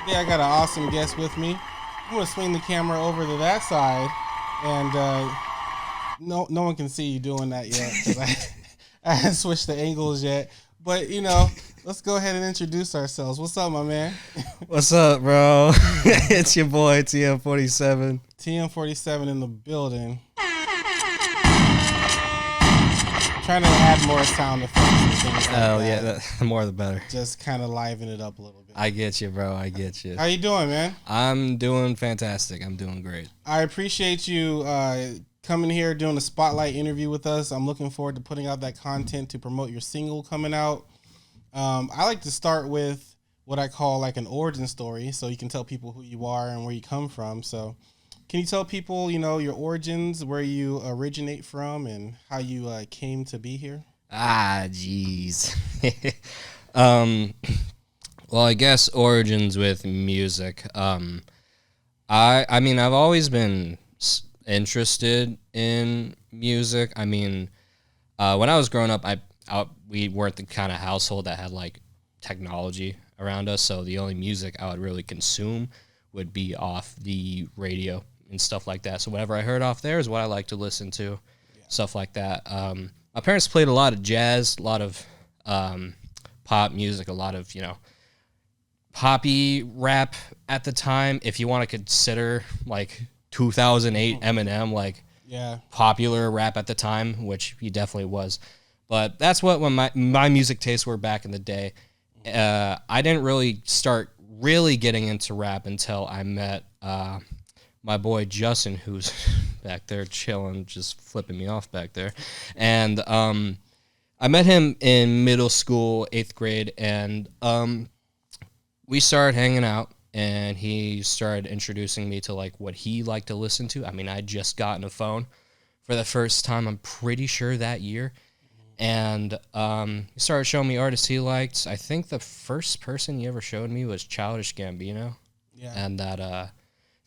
Today I got an awesome guest with me. I'm gonna swing the camera over to that side, and no one can see you doing that yet because I haven't switched the angles yet. But let's go ahead and introduce ourselves. What's up, my man? What's up, bro? It's your boy TM47. TM47 in the building. Trying to add more sound effects and things like that. Oh yeah, the more the better. Just kind of liven it up a little bit. I get you, bro. I get you. How you doing, man? I'm doing fantastic. I'm doing great. I appreciate you coming here, doing a spotlight interview with us. I'm looking forward to putting out that content to promote your single coming out. I like to start with what I call like an origin story, so you can tell people who you are and where you come from. So can you tell people, your origins, where you originate from, and how you came to be here? Jeez. Well, I guess origins with music. I mean, I've always been interested in music. I mean, when I was growing up, we weren't the kind of household that had like technology around us, so the only music I would really consume would be off the radio and stuff like that. So whatever I heard off there is what I like to listen to, stuff like that. My parents played a lot of jazz, a lot of pop music, a lot of, poppy rap at the time. If you want to consider like 2008 Eminem, like popular rap at the time, which he definitely was. But that's what when my music tastes were back in the day. I didn't really start really getting into rap until I met my boy Justin, who's back there chilling, just flipping me off back there. And I met him in middle school, 8th grade, and we started hanging out, and he started introducing me to like what he liked to listen to. I mean, I'd just gotten a phone for the first time, I'm pretty sure that year. And he started showing me artists he liked. I think the first person he ever showed me was Childish Gambino. Yeah. And that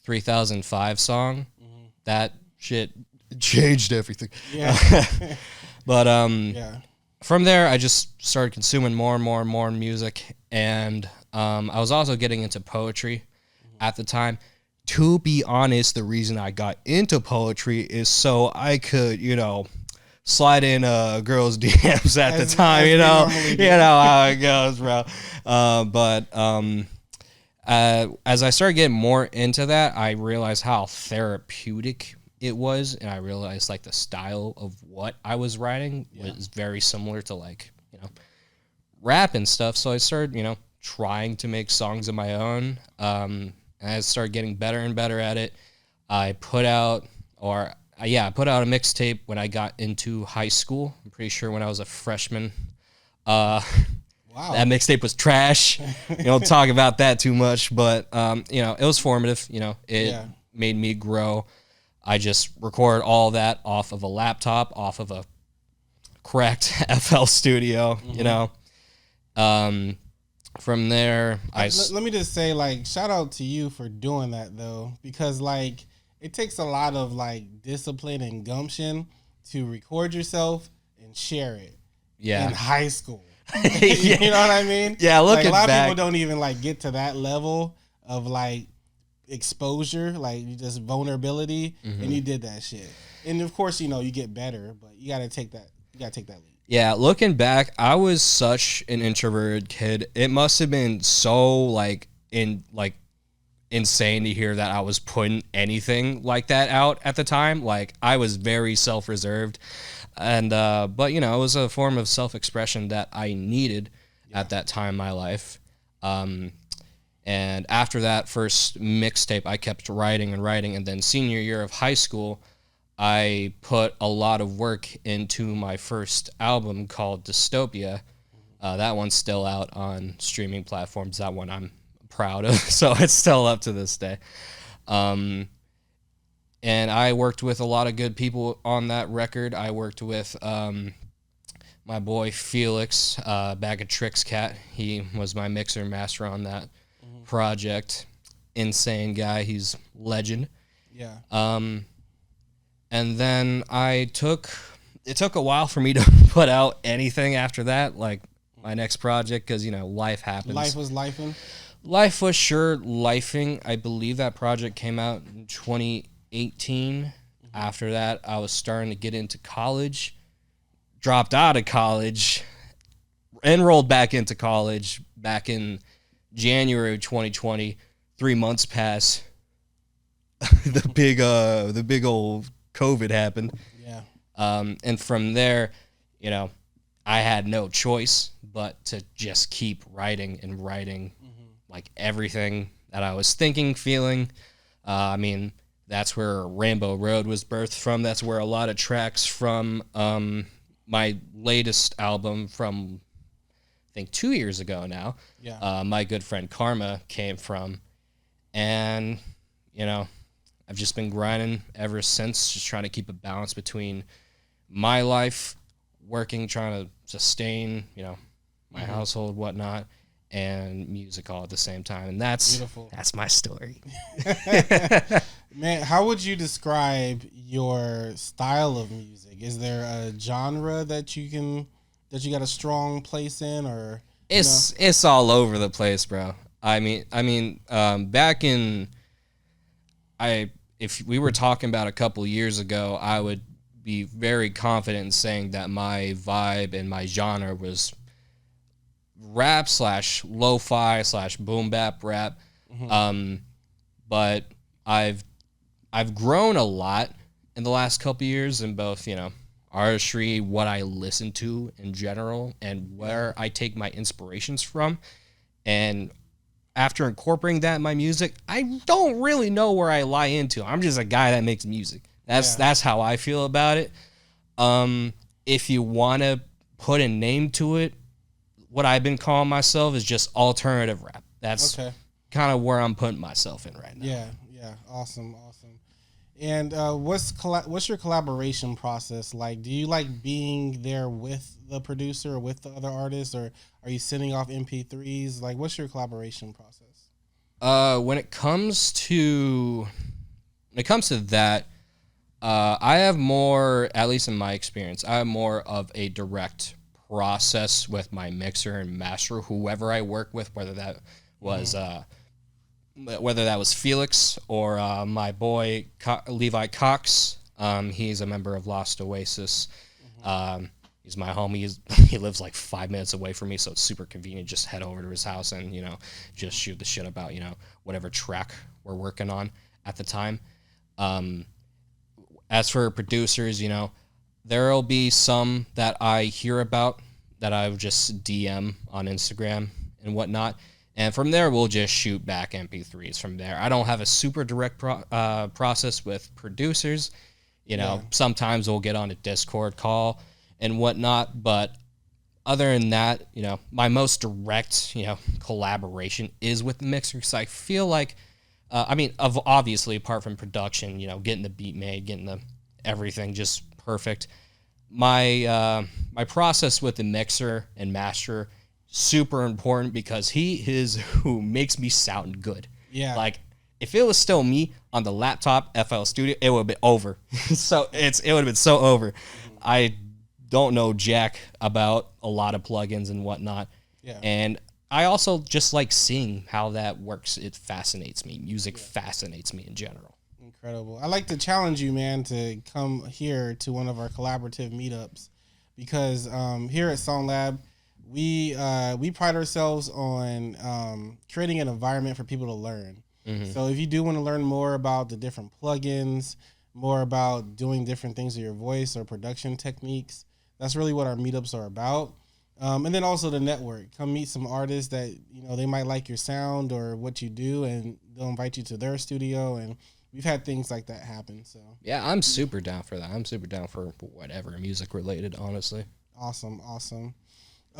3005 song. Mm-hmm. That shit changed everything. Yeah. But from there, I just started consuming more and more music. And I was also getting into poetry at the time. To be honest, the reason I got into poetry is so I could, slide in girls' DMs at the time, you know how it goes, bro. But as I started getting more into that, I realized how therapeutic it was, and I realized like the style of what I was writing was very similar to like rap and stuff. So I started trying to make songs of my own, and I started getting better and better at it. I put out a mixtape when I got into high school. I'm pretty sure when I was a freshman. Wow. That mixtape was trash. Don't talk about that too much, but it was formative. It made me grow. I just recorded all that off of a laptop, off of a cracked FL Studio. From there, let me just say, like, shout out to you for doing that though, because like it takes a lot of like discipline and gumption to record yourself and share it. Yeah. In high school. You know what I mean? Yeah, looking back, a lot back, of people don't even like get to that level of like exposure, like just vulnerability, and you did that shit. And of course, you get better, but you gotta take that lead. Yeah, looking back, I was such an introverted kid. It must have been so insane to hear that I was putting anything like that out at the time. Like I was very self-reserved, and but it was a form of self-expression that I needed at that time in my life. And after that first mixtape, I kept writing, and then senior year of high school, I put a lot of work into my first album called Dystopia. That one's still out on streaming platforms. That one I'm proud of, so it's still up to this day. And I worked with a lot of good people on that record. I worked with my boy Felix, Bag of Tricks Cat. He was my mixer and master on that project. Insane guy. He's legend. Yeah. And then it took a while for me to put out anything after that, like my next project, because, life happens. Life was lifing. Life was sure lifing. I believe that project came out in 2018. After that, I was starting to get into college, dropped out of college, enrolled back into college back in January of 2020. 3 months pass. the big old COVID happened. Yeah. And from there, I had no choice but to just keep writing and writing, like everything that I was thinking, feeling. That's where Rainbow Road was birthed from. That's where a lot of tracks from my latest album from, I think, 2 years ago now, My Good Friend Karma came from. And, I've just been grinding ever since, just trying to keep a balance between my life, working, trying to sustain, my household, whatnot, and music all at the same time. And that's beautiful. That's my story. Man, how would you describe your style of music? Is there a genre that you got a strong place in, or it's all over the place, bro. Back in if we were talking about a couple years ago, I would be very confident in saying that my vibe and my genre was rap / lo-fi / boom bap rap. But I've grown a lot in the last couple years in both, artistry, what I listen to in general, and where I take my inspirations from. And after incorporating that in my music, I don't really know where I lie into. I'm just a guy that makes music. That's how I feel about it. If you want to put a name to it, what I've been calling myself is just alternative rap. That's kind of where I'm putting myself in right now. Yeah. Awesome. And what's your collaboration process like? Do you like being there with the producer or with the other artists, or are you sending off MP3s? Like, what's your collaboration process? When it comes to that, I have more, at least in my experience, I have more of a direct process with my mixer and master, whoever I work with, whether that was Felix or my boy Levi Cox. He's a member of Lost Oasis. He's my homie. He lives like 5 minutes away from me, so it's super convenient. Just head over to his house and just shoot the shit about whatever track we're working on at the time. As for producers, there'll be some that I hear about that I would just DM on Instagram and whatnot. And from there, we'll just shoot back MP3s from there. I don't have a super direct process with producers. Sometimes we'll get on a Discord call and whatnot. But other than that, my most direct, collaboration is with the mixer. Because I feel like, obviously, apart from production, getting the beat made, getting the everything just perfect. My process with the mixer and master, super important, because he is who makes me sound good. Yeah. Like, if it was still me on the laptop FL Studio, it would have been over. It would have been so over. I don't know jack about a lot of plugins and whatnot. Yeah. And I also just like seeing how that works. It fascinates me. Music fascinates me in general. Incredible. I like to challenge you, man, to come here to one of our collaborative meetups, because here at SongLab, we pride ourselves on creating an environment for people to learn. So if you do want to learn more about the different plugins, more about doing different things with your voice or production techniques, that's really what our meetups are about. And then also the network. Come meet some artists that they might like your sound or what you do, and they'll invite you to their studio. And we've had things like that happen. So yeah, I'm super down for that. I'm super down for whatever music related, honestly. Awesome.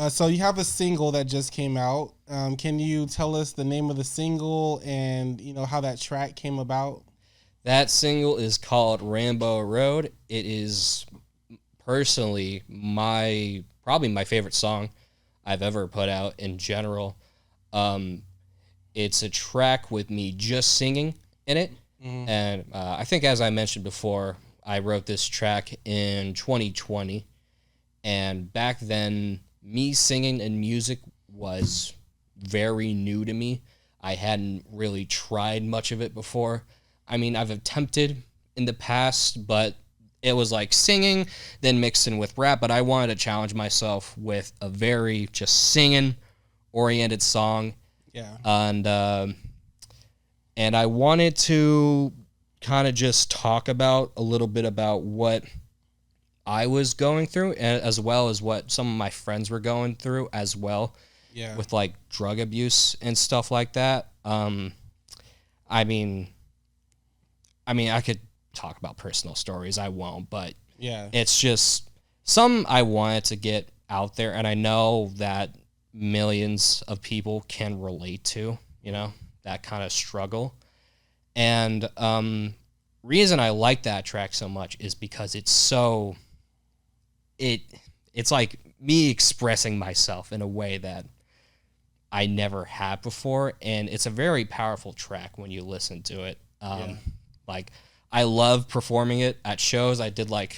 So you have a single that just came out. Can you tell us the name of the single and how that track came about? That single is called Rainbow Road. It is personally probably my favorite song I've ever put out in general. It's a track with me just singing in it. And I think, as I mentioned before, I wrote this track in 2020. And back then, me singing and music was very new to me. I hadn't really tried much of it before. I mean, I've attempted in the past, but it was like singing, then mixed in with rap. But I wanted to challenge myself with a very just singing oriented song. Yeah. And I wanted to kind of just talk about a little bit about what I was going through, as well as what some of my friends were going through as well. Yeah. With like drug abuse and stuff like that. I mean, I could talk about personal stories. I won't, but yeah, it's just some I wanted to get out there, and I know that millions of people can relate to, you know, that kind of struggle. And reason I like that track so much is because it's like me expressing myself in a way that I never had before, and it's a very powerful track when you listen to it. Like, I love performing it at shows. I did I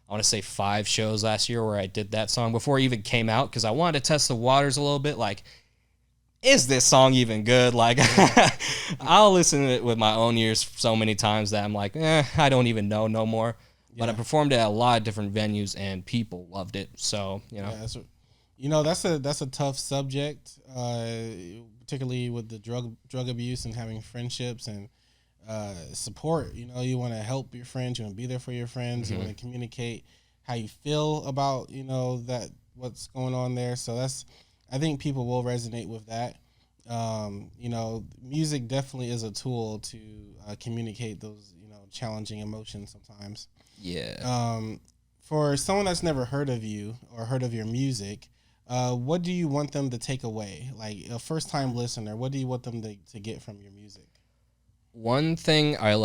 want to say 5 shows last year where I did that song before it even came out, because I wanted to test the waters a little bit. Like, is this song even good? Like, I'll listen to it with my own ears so many times that I'm like, I don't even know no more. Yeah. But I performed it at a lot of different venues, and people loved it. So, you know. Yeah, that's a tough subject, particularly with the drug abuse and having friendships and support. You know, you want to help your friends, you want to be there for your friends, mm-hmm. You want to communicate how you feel about, you know, that what's going on there. So I think people will resonate with that. You know, music definitely is a tool to communicate those, you know, challenging emotions sometimes. Yeah. For someone that's never heard of you or heard of your music, what do you want them to take away? Like a first-time listener, what do you want them to get from your music? One thing I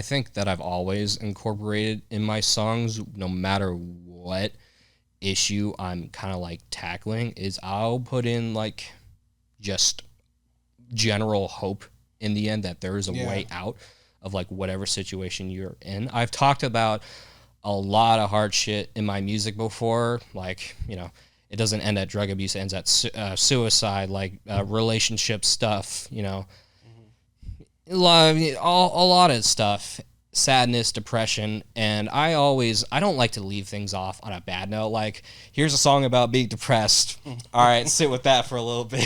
think that I've always incorporated in my songs, no matter what issue I'm kind of like tackling, is I'll put in like just general hope in the end that there is a way out of like whatever situation you're in. I've talked about a lot of hard shit in my music before, like, you know, it doesn't end at drug abuse, it ends at suicide, like relationship stuff, you know, a lot of stuff, sadness, depression, and I don't like to leave things off on a bad note. Like, here's a song about being depressed. All right, sit with that for a little bit.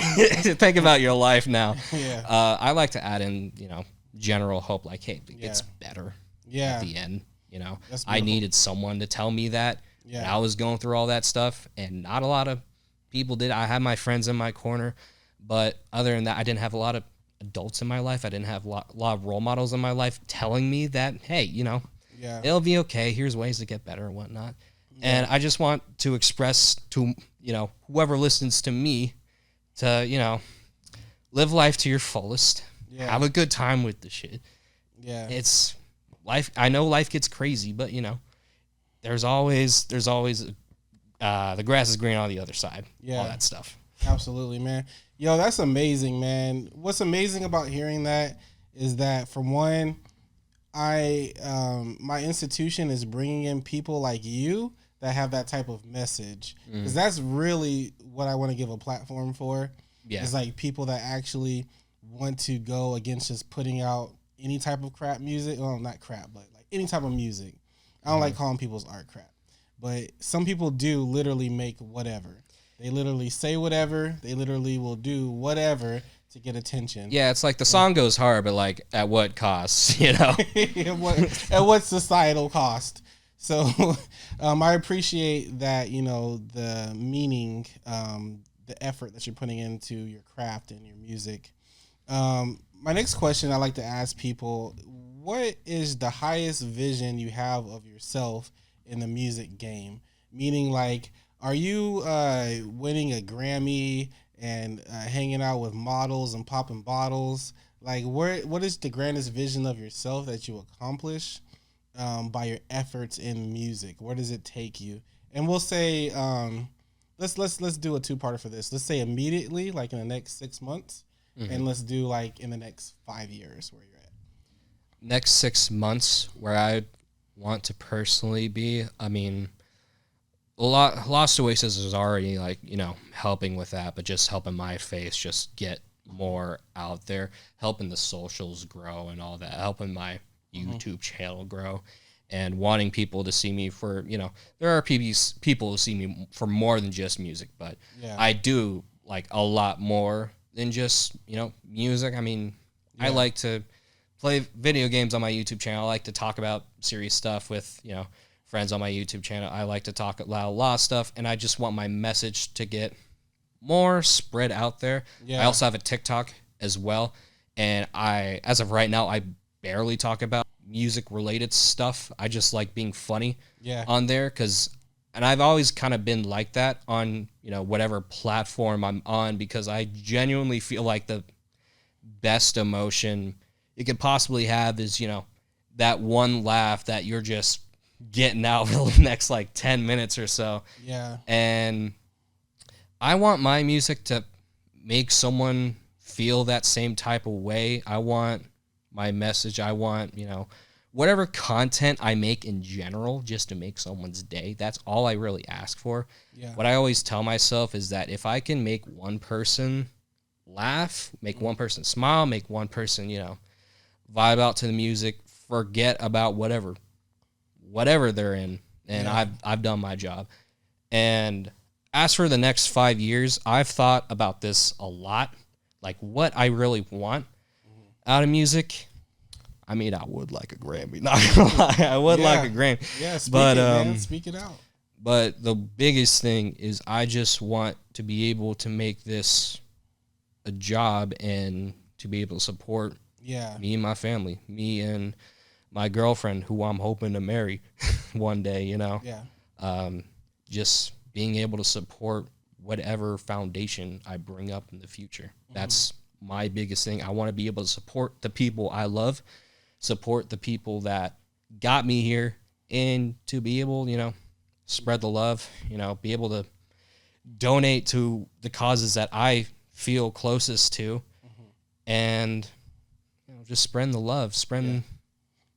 Think about your life now. Yeah. I like to add in, you know, general hope, like, hey, it gets better at the end. You know, I needed someone to tell me that. Yeah. I was going through all that stuff, and not a lot of people did. I had my friends in my corner, but other than that, I didn't have a lot of adults in my life. I didn't have a lot of role models in my life telling me that, hey, you know, it'll be okay. Here's ways to get better and whatnot. Yeah. And I just want to express to, you know, whoever listens to me to, you know, live life to your fullest. Yeah. Have a good time with the shit. Yeah. It's life. I know life gets crazy, but, you know, there's always the grass is green on the other side. Yeah. All that stuff. Absolutely, man. Yo, that's amazing, man. What's amazing about hearing that is that, for one, my institution is bringing in people like you that have that type of message, because that's really what I want to give a platform for. Yeah, is like people that actually want to go against just putting out any type of crap music. Well, not crap, but like any type of music. I don't like calling people's art crap, but some people do literally make whatever. They literally say whatever. They literally will do whatever to get attention. Yeah, it's like the song goes hard, but like at what cost, you know? At what societal cost? So I appreciate that, you know, the meaning, the effort that you're putting into your craft and your music. My next question I like to ask people, what is the highest vision you have of yourself in the music game? Meaning, like, are you winning a Grammy and hanging out with models and popping bottles? Like, what is the grandest vision of yourself that you accomplish by your efforts in music? Where does it take you? And we'll say, let's do a 2-parter for this. Let's say immediately, like in the next 6 months, and let's do like in the next 5 years where you're at. Next 6 months, where I want to personally be, I mean, Lost Oasis is already, like, you know, helping with that, but just helping my face just get more out there, helping the socials grow and all that, helping my YouTube channel grow, and wanting people to see me for, you know, there are people who see me for more than just music, but I do like a lot more than just, you know, music. I mean, I like to play video games on my YouTube channel. I like to talk about serious stuff with, you know, friends on my YouTube channel. I like to talk about a lot of stuff, and I just want my message to get more spread out there. I also have a TikTok as well, and as of right now, I barely talk about music related stuff. I just like being funny on there, and I've always kind of been like that on, you know, whatever platform I'm on, because I genuinely feel like the best emotion you could possibly have is, you know, that one laugh that you're just getting out for the next like 10 minutes or so. And I want my music to make someone feel that same type of way. I want my message, I want, you know, whatever content I make in general, just to make someone's day. That's all I really ask for. What I always tell myself is that if I can make one person laugh, make one person smile, make one person, you know, vibe out to the music, forget about whatever they're in, and I've done my job. And as for the next 5 years, I've thought about this a lot, like what I really want out of music. I mean, I would like a Grammy, not gonna lie. I would like a Grammy. Speak it out. But the biggest thing is I just want to be able to make this a job and to be able to support me and my family, me and my girlfriend, who I'm hoping to marry one day, you know. Just being able to support whatever foundation I bring up in the future. That's my biggest thing. I want to be able to support the people I love, support the people that got me here, and to be able, you know, spread the love, you know, be able to donate to the causes that I feel closest to, and, you know, just spreading the love,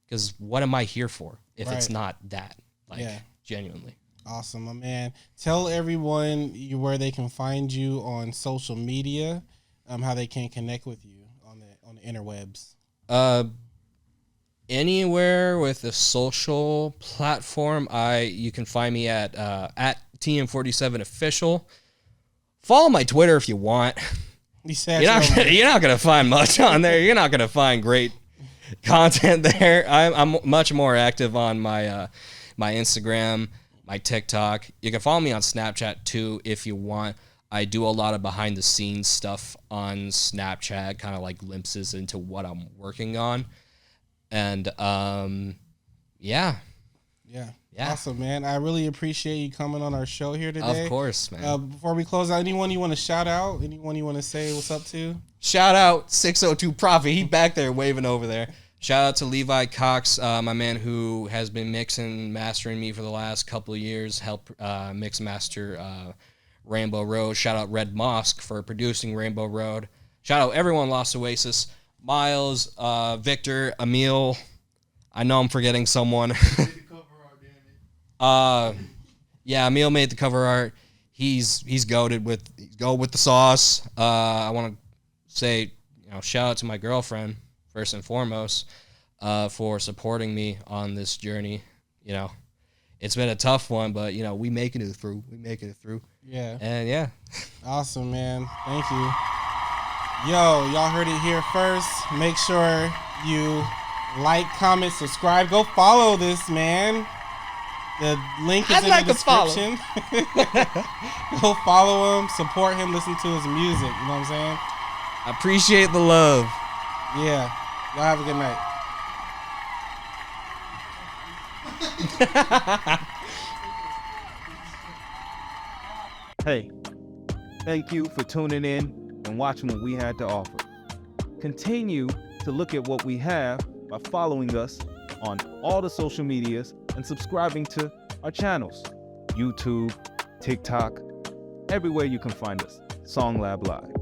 because what am I here for if it's not that, like, genuinely. Awesome, my man. Tell everyone where they can find you on social media, how they can connect with you on the interwebs. Anywhere with a social platform, you can find me at TM47 official. Follow my Twitter if you want. You're not gonna find much on there. You're not gonna find great content there. I'm much more active on my my Instagram, my TikTok. You can follow me on Snapchat too if you want. I do a lot of behind the scenes stuff on Snapchat, kind of like glimpses into what I'm working on. And Awesome, man. I really appreciate you coming on our show here today. Of course, man. Before we close out, anyone you want to shout out? Anyone you want to say what's up to? Shout out 602 Prophet. He back there waving over there. Shout out to Levi Cox, my man who has been mixing, mastering me for the last couple of years, help mix master Rainbow Road. Shout out Red Mosque for producing Rainbow Road. Shout out everyone Lost Oasis. Miles, Victor, Emil. I know I'm forgetting someone. Emil made the cover art. He's goated with the sauce. I want to say, you know, shout out to my girlfriend first and foremost for supporting me on this journey. You know, it's been a tough one, but you know, we making it through. Yeah. And yeah. Awesome, man. Thank you. Yo, y'all heard it here first. Make sure you like, comment, subscribe. Go follow this man. The link is in the description. Go follow him, support him, listen to his music. You know what I'm saying? I appreciate the love. Yeah. Y'all have a good night. Hey, thank you for tuning in and watching what we had to offer. Continue to look at what we have by following us on all the social medias and subscribing to our channels, YouTube, TikTok, everywhere you can find us. SongLab Live.